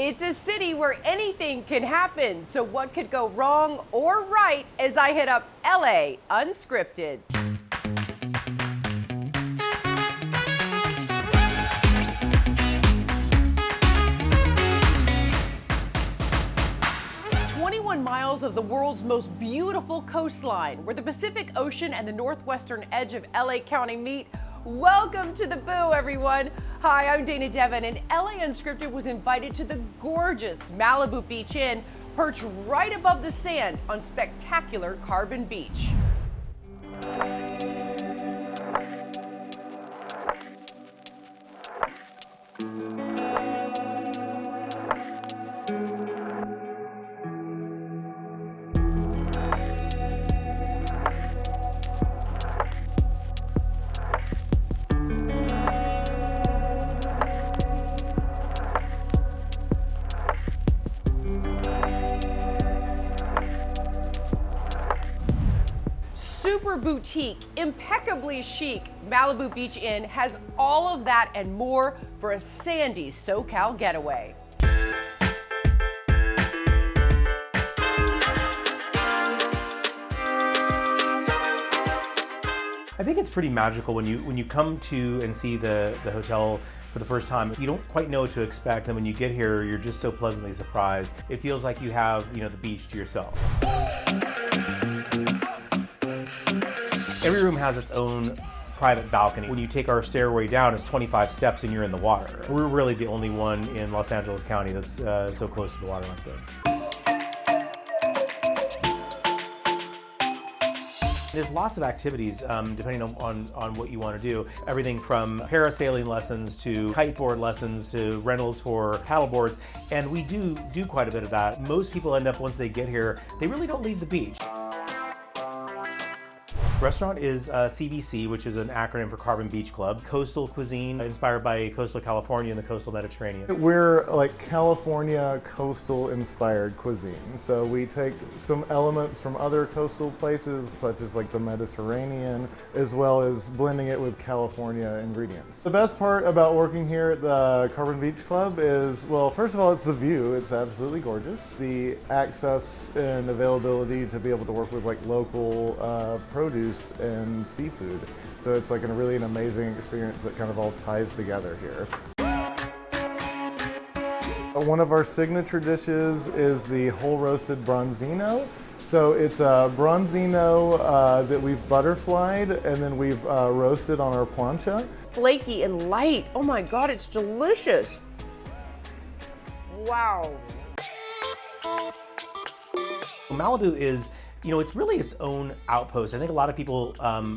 It's a city where anything can happen, so what could go wrong or right as I hit up LA Unscripted. Miles of the world's most beautiful coastline, where the Pacific Ocean and the northwestern edge of LA County meet. Welcome to the Boo, everyone. Hi, I'm Dana Devin, and LA Unscripted was invited to the gorgeous Malibu Beach Inn, perched right above the sand on spectacular Carbon Beach. Super boutique, impeccably chic, Malibu Beach Inn has all of that and more for a sandy SoCal getaway. I think it's pretty magical when you come to and see the hotel for the first time. You don't quite know what to expect, and when you get here, you're just so pleasantly surprised. It feels like you have, the beach to yourself. Every room has its own private balcony. When you take our stairway down, it's 25 steps and you're in the water. We're really the only one in Los Angeles County that's so close to the water like this. There's lots of activities depending on what you want to do. Everything from parasailing lessons to kiteboard lessons to rentals for paddleboards. And we do quite a bit of that. Most people end up, once they get here, they really don't leave the beach. Restaurant is CBC, which is an acronym for Carbon Beach Club. Coastal cuisine inspired by coastal California and the coastal Mediterranean. We're like California coastal inspired cuisine. So we take some elements from other coastal places, such as like the Mediterranean, as well as blending it with California ingredients. The best part about working here at the Carbon Beach Club is, well, first of all, it's the view. It's absolutely gorgeous. The access and availability to be able to work with like local produce and seafood. So it's like a really amazing experience that kind of all ties together here. One of our signature dishes is the whole roasted bronzino. So it's a bronzino that we've butterflied and then we've roasted on our plancha. Flaky and light. Oh my God, it's delicious. Wow. Malibu is, it's really its own outpost. I think a lot of people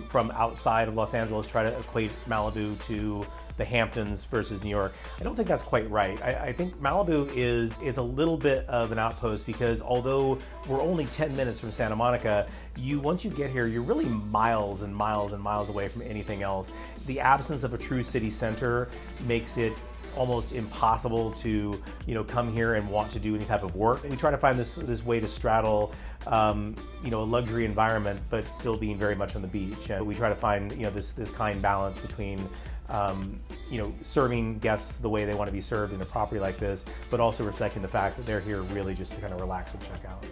from outside of Los Angeles try to equate Malibu to the Hamptons versus New York. I don't think that's quite right. I think Malibu is a little bit of an outpost because although we're only 10 minutes from Santa Monica, once you get here, you're really miles and miles and miles away from anything else. The absence of a true city center makes it almost impossible to come here and want to do any type of work. We try to find this way to straddle a luxury environment but still being very much on the beach. And we try to find this kind balance between serving guests the way they want to be served in a property like this, but also reflecting the fact that they're here really just to kind of relax and check out.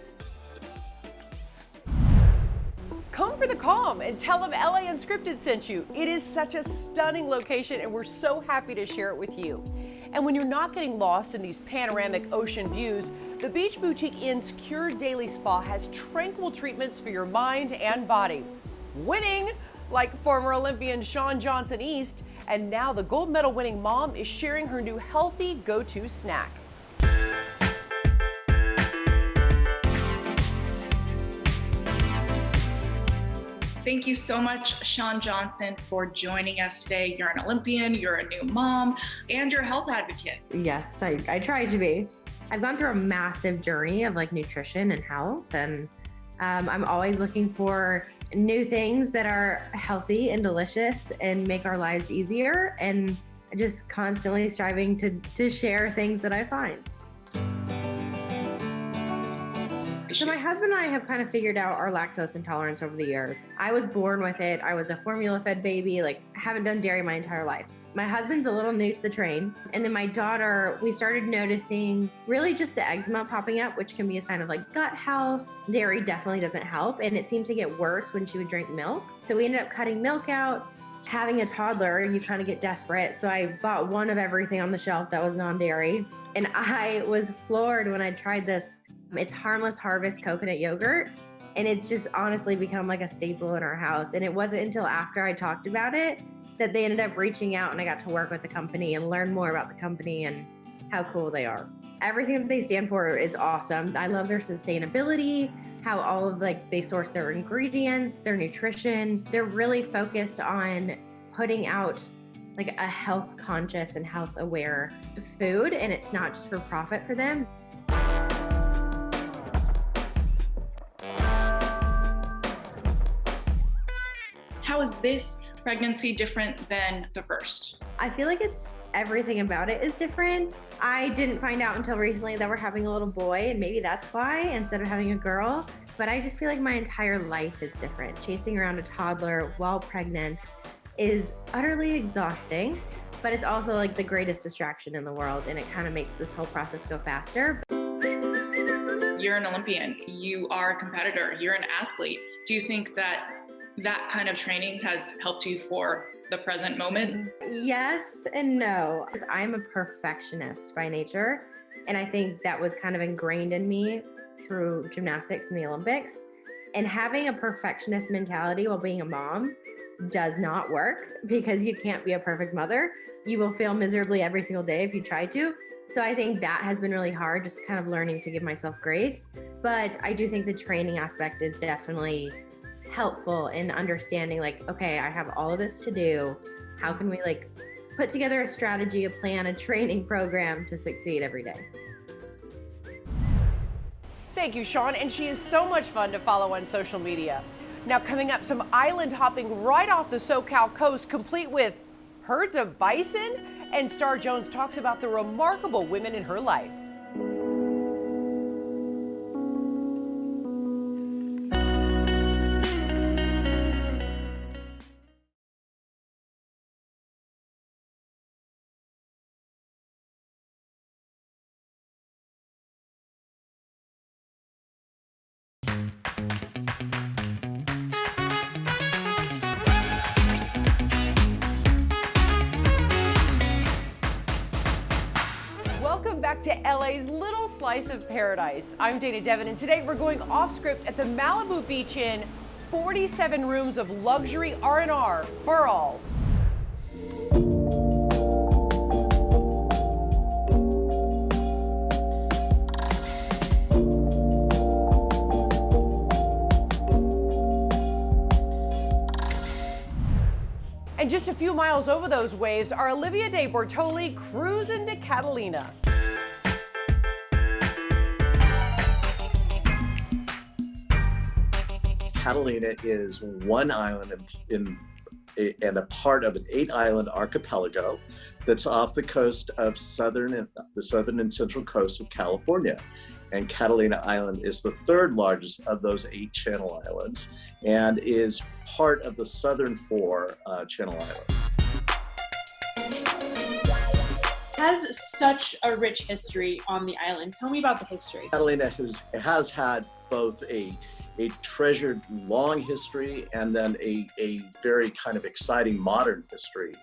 Come for the calm and tell them LA Unscripted sent you. It is such a stunning location and we're so happy to share it with you. And when you're not getting lost in these panoramic ocean views, the Beach Boutique Inn's Cure Daily Spa has tranquil treatments for your mind and body. Winning, like former Olympian Shawn Johnson East, and now the gold medal winning mom is sharing her new healthy go-to snack. Thank you so much, Shawn Johnson, for joining us today. You're an Olympian, you're a new mom, and you're a health advocate. Yes, I try to be. I've gone through a massive journey of like nutrition and health, and I'm always looking for new things that are healthy and delicious and make our lives easier, and just constantly striving to share things that I find. So my husband and I have kind of figured out our lactose intolerance over the years. I was born with it. I was a formula-fed baby, haven't done dairy my entire life. My husband's a little new to the train. And then my daughter, we started noticing really just the eczema popping up, which can be a sign of like gut health. Dairy definitely doesn't help. And it seemed to get worse when she would drink milk. So we ended up cutting milk out. Having a toddler, you kind of get desperate. So I bought one of everything on the shelf that was non-dairy. And I was floored when I tried this. It's Harmless Harvest coconut yogurt. And it's just honestly become like a staple in our house. And it wasn't until after I talked about it that they ended up reaching out and I got to work with the company and learn more about the company and how cool they are. Everything that they stand for is awesome. I love their sustainability, how all of like they source their ingredients, their nutrition. They're really focused on putting out like a health conscious and health aware food, and it's not just for profit for them. How is this pregnancy different than the first? I feel like it's everything about it is different. I didn't find out until recently that we're having a little boy, and maybe that's why instead of having a girl. But I just feel like my entire life is different. Chasing around a toddler while pregnant is utterly exhausting, but it's also like the greatest distraction in the world, and it kind of makes this whole process go faster. You're an Olympian, you are a competitor, you're an athlete. Do you think that that kind of training has helped you for the present moment? Yes and no. I'm a perfectionist by nature, and I think that was kind of ingrained in me through gymnastics and the Olympics. And having a perfectionist mentality while being a mom does not work because you can't be a perfect mother. You will fail miserably every single day if you try to. So I think that has been really hard, just kind of learning to give myself grace. But I do think the training aspect is definitely helpful in understanding like, okay, I have all of this to do. How can we like put together a strategy, a plan, a training program to succeed every day? Thank you, Sean, and she is so much fun to follow on social media. Now coming up, some island hopping right off the SoCal coast, complete with herds of bison, and Star Jones talks about the remarkable women in her life. Welcome back to LA's little slice of paradise. I'm Dana Devin, and today we're going off script at the Malibu Beach Inn, 47 rooms of luxury R&R for all. And just a few miles over those waves are Olivia de Bortoli cruising to Catalina. Catalina is one island and a part of an 8-island archipelago that's off the coast of the southern and central coast of California. And Catalina Island is the third largest of those 8 Channel Islands and is part of the southern 4 Channel Islands. Has such a rich history on the island. Tell me about the history. Catalina has had both a treasured long history and then a very kind of exciting modern history.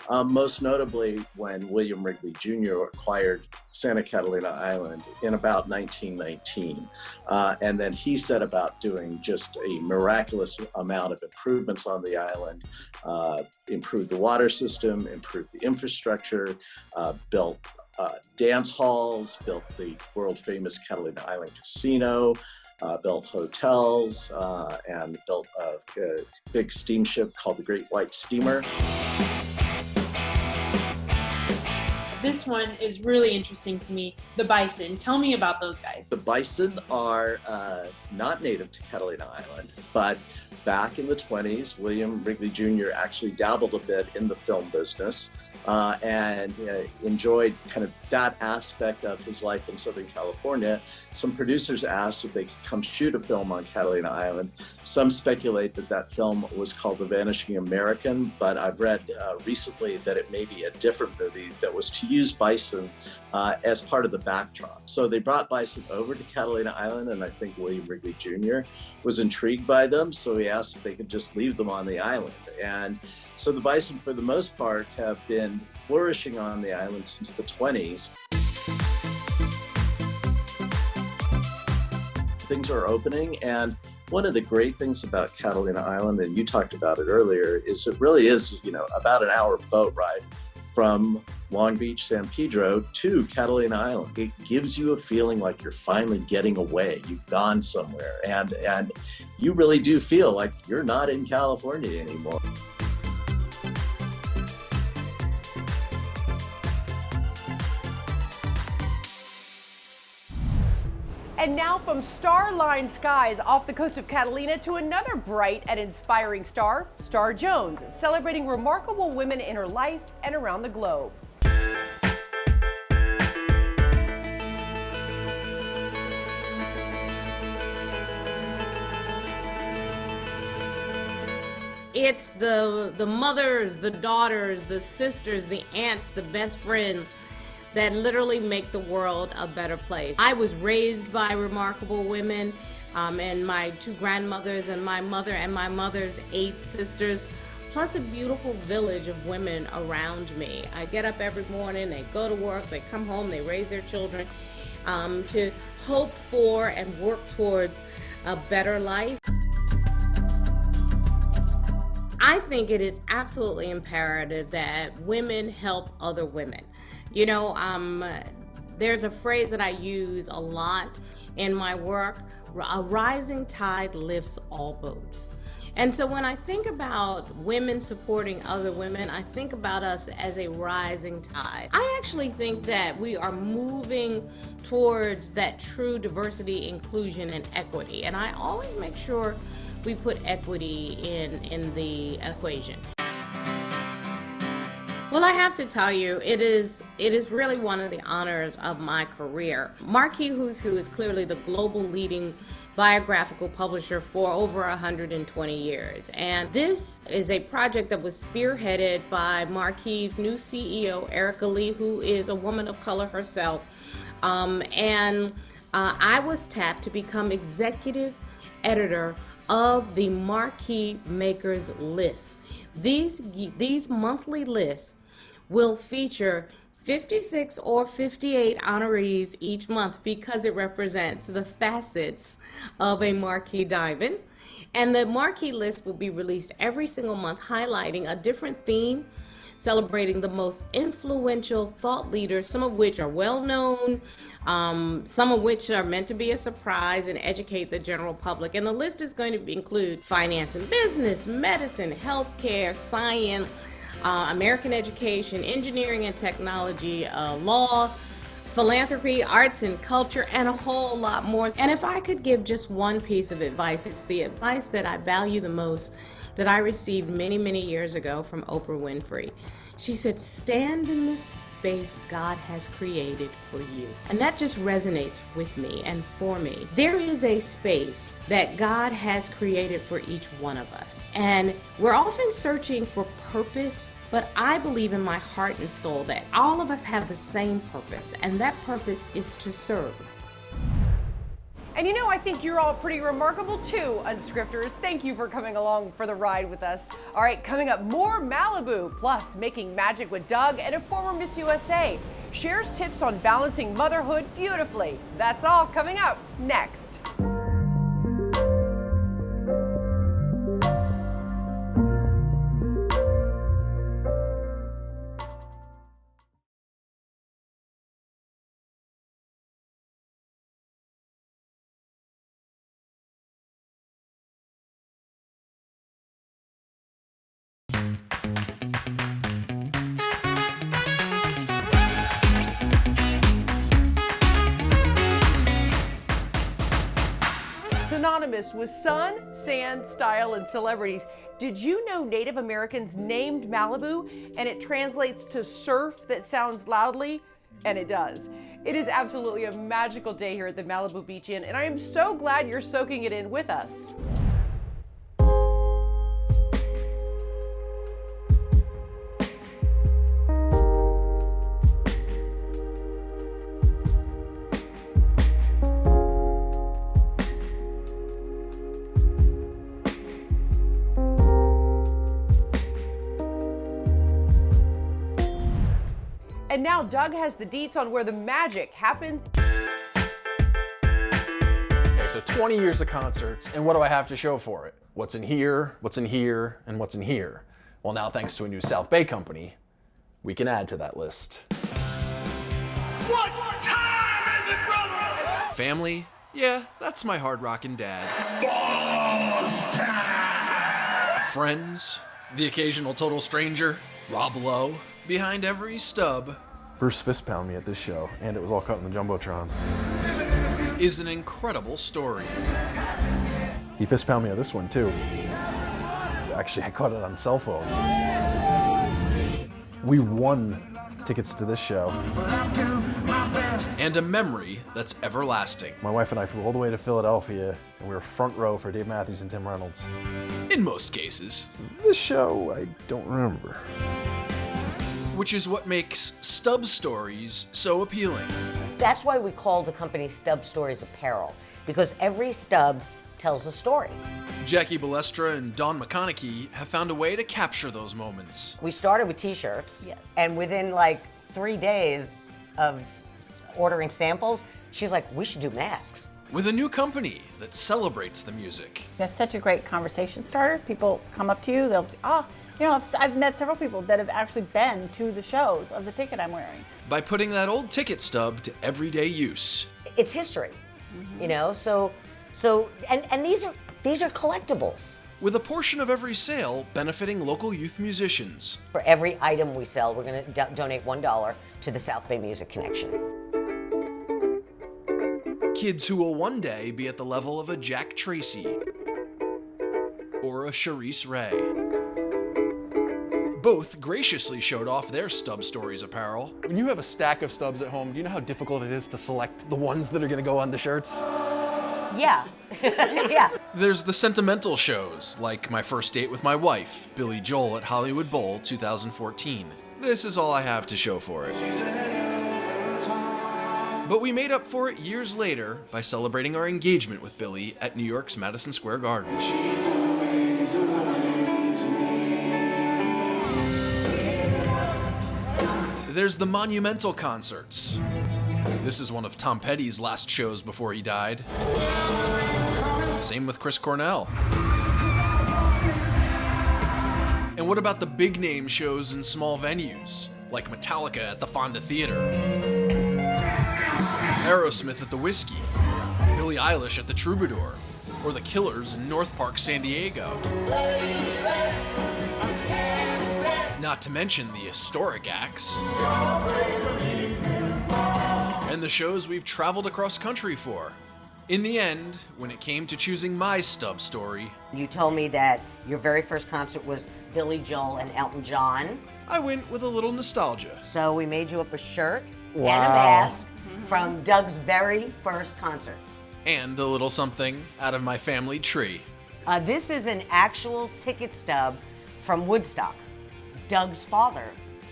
Most notably when William Wrigley Jr. acquired Santa Catalina Island in about 1919. And then he set about doing just a miraculous amount of improvements on the island, improved the water system, improved the infrastructure, built dance halls, built the world famous Catalina Island Casino, built hotels, and built a big steamship called the Great White Steamer. This one is really interesting to me. The bison. Tell me about those guys. The bison are not native to Catalina Island, but back in the 20s, William Wrigley Jr. actually dabbled a bit in the film business and enjoyed kind of that aspect of his life in Southern California. Some producers asked if they could come shoot a film on Catalina Island. Some speculate that that film was called The Vanishing American, but I've read recently that it may be a different movie that was to use bison as part of the backdrop. So they brought bison over to Catalina Island, and I think William Wrigley Jr. was intrigued by them, so he asked if they could just leave them on the island. And so the bison, for the most part, have been flourishing on the island since the 20s. Things are opening, and one of the great things about Catalina Island, and you talked about it earlier, is it really is, about an hour boat ride from Long Beach, San Pedro to Catalina Island. It gives you a feeling like you're finally getting away. You've gone somewhere, and you really do feel like you're not in California anymore. And now from star-lined skies off the coast of Catalina to another bright and inspiring star, Star Jones, celebrating remarkable women in her life and around the globe. It's the mothers, the daughters, the sisters, the aunts, the best friends that literally make the world a better place. I was raised by remarkable women, and my 2 grandmothers and my mother and my mother's 8 sisters, plus a beautiful village of women around me. I get up every morning, they go to work, they come home, they raise their children to hope for and work towards a better life. I think it is absolutely imperative that women help other women. There's a phrase that I use a lot in my work: a rising tide lifts all boats. And so when I think about women supporting other women, I think about us as a rising tide. I actually think that we are moving towards that true diversity, inclusion, and equity. And I always make sure we put equity in the equation. Well, I have to tell you, it is really one of the honors of my career. Marquis Who's Who is clearly the global leading biographical publisher for over 120 years. And this is a project that was spearheaded by Marquis' new CEO, Erica Lee, who is a woman of color herself. I was tapped to become executive editor of the Marquee Makers List. These monthly lists will feature 56 or 58 honorees each month because it represents the facets of a Marquee diamond. And the Marquee list will be released every single month, highlighting a different theme, celebrating the most influential thought leaders, some of which are well known, some of which are meant to be a surprise and educate the general public. And the list is going to include finance and business, medicine, healthcare, science, American education, engineering and technology, law, philanthropy, arts and culture, and a whole lot more. And if I could give just one piece of advice, it's the advice that I value the most, that I received many, many years ago from Oprah Winfrey. She said, stand in this space God has created for you. And that just resonates with me and for me. There is a space that God has created for each one of us. And we're often searching for purpose, but I believe in my heart and soul that all of us have the same purpose, and that purpose is to serve. And I think you're all pretty remarkable too, Unscripters. Thank you for coming along for the ride with us. All right, coming up, more Malibu, plus making magic with Doug and a former Miss USA. Shares tips on balancing motherhood beautifully. That's all coming up next. Synonymous with sun, sand, style, and celebrities, Did you know Native Americans named Malibu and it translates to surf that sounds loudly? And it does. It is absolutely a magical day here at the Malibu Beach Inn, and I am so glad you're soaking it in with us. And now Doug has the deets on where the magic happens. Okay, so 20 years of concerts, and what do I have to show for it? What's in here, what's in here, and what's in here? Well, now thanks to a new South Bay company, we can add to that list. What time is it, brother? Family? Yeah, that's my hard rockin' dad. Boss time! Friends? The occasional total stranger? Rob Lowe? Behind every stub Bruce fist pounded me at this show, and it was all cut in the Jumbotron. is an incredible story. He fist pounded me at this one, too. Actually, I caught it on cell phone. We won tickets to this show. And a memory that's everlasting. My wife and I flew all the way to Philadelphia, and we were front row for Dave Matthews and Tim Reynolds. In most cases. This show, I don't remember. Which is what makes stub stories so appealing. That's why we call the company Stub Stories Apparel, because every stub tells a story. Jackie Balestra and Dawn McConaughey have found a way to capture those moments. We started with t-shirts, Yes. and within like 3 days of ordering samples, she's like, we should do masks. With a new company that celebrates the music. That's such a great conversation starter. People come up to you, they'll, you know, I've met several people that have actually been to the shows of the ticket I'm wearing. By putting that old ticket stub to everyday use. It's history, you know, and these are collectibles. With a portion of every sale benefiting local youth musicians. For every item we sell, we're going to donate $1 to the South Bay Music Connection. Kids who will one day be at the level of a Jack Tracy or a Charisse Ray. Both graciously showed off their Stub Stories apparel. When you have a stack of stubs at home, do you know how difficult it is to select the ones that are going to go on the shirts? Yeah, yeah. There's the sentimental shows, like my first date with my wife, Billy Joel at Hollywood Bowl 2014. This is all I have to show for it. But we made up for it years later by celebrating our engagement with Billy at New York's Madison Square Garden. There's the monumental concerts. This is one of Tom Petty's last shows before he died. Same with Chris Cornell. And what about the big name shows in small venues, like Metallica at the Fonda Theater, Aerosmith at the Whiskey, Billie Eilish at the Troubadour, or the Killers in North Park, San Diego. Not to mention the historic acts. And the shows we've traveled across country for. In the end, when it came to choosing my stub story, You told me that your very first concert was Billy Joel and Elton John. I went with a little nostalgia. So we made you up a shirt and a Wow. mask from Doug's very first concert. And a little something out of my family tree. This is an actual ticket stub from Woodstock. Doug's father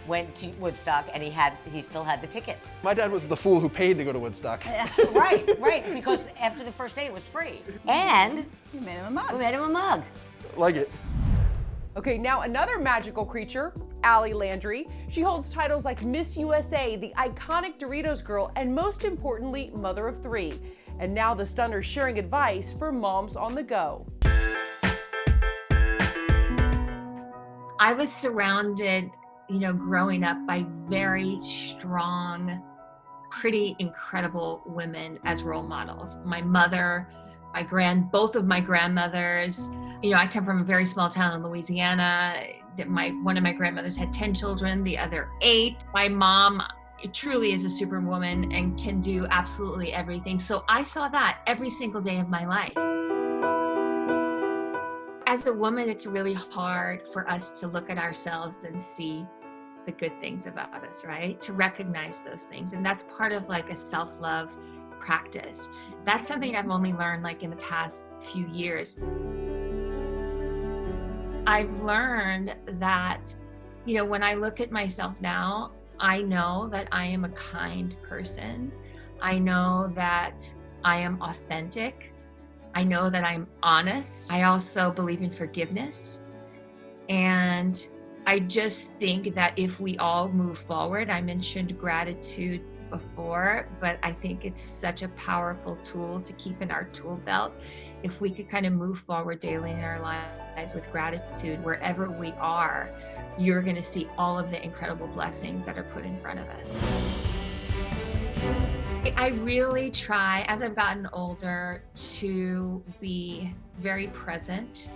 went to Woodstock and he still had the tickets. My dad was the fool who paid to go to Woodstock. Right, because after the first day it was free. And You made him a mug. we made him a mug. Like it. Okay, now another magical creature, Allie Landry. She holds titles like Miss USA, the iconic Doritos girl, and most importantly, mother of 3. And now the stunner's sharing advice for moms on the go. I was surrounded, growing up by very strong, pretty incredible women as role models. My mother, both of my grandmothers. I come from a very small town in Louisiana. One of my grandmothers had 10 children, the other 8. My mom truly is a superwoman and can do absolutely everything. So I saw that every single day of my life. as a woman, it's really hard for us to look at ourselves and see the good things about us, right? To recognize those things. And that's part of like a self-love practice. That's something I've only learned like in the past few years. I've learned that, you know, when I look at myself now, I know that I am a kind person. I know that I am authentic. I know that I'm honest. I also believe in forgiveness. And I just think that if we all move forward, I mentioned gratitude before, but I think it's such a powerful tool to keep in our tool belt. If we could kind of move forward daily in our lives with gratitude, wherever we are, you're going to see all of the incredible blessings that are put in front of us. I really try, as I've gotten older, to be very present,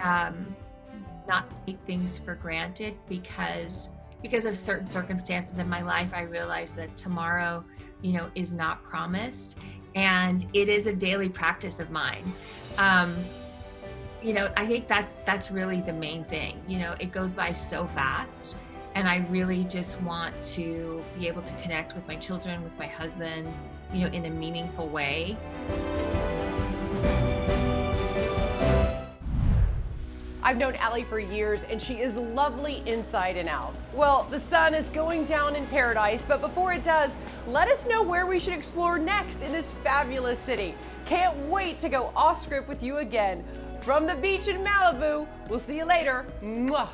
not take things for granted, because of certain circumstances in my life, I realize that tomorrow, you know, is not promised, and it is a daily practice of mine. You know, I think that's really the main thing. You know, it goes by so fast, and I really just want to be able to connect with my children, with my husband, you know, in a meaningful way. I've known Allie for years, and she is lovely inside and out. Well, the sun is going down in paradise, but before it does, let us know where we should explore next in this fabulous city. Can't wait to go off script with you again. From the beach in Malibu, we'll see you later. Mwah.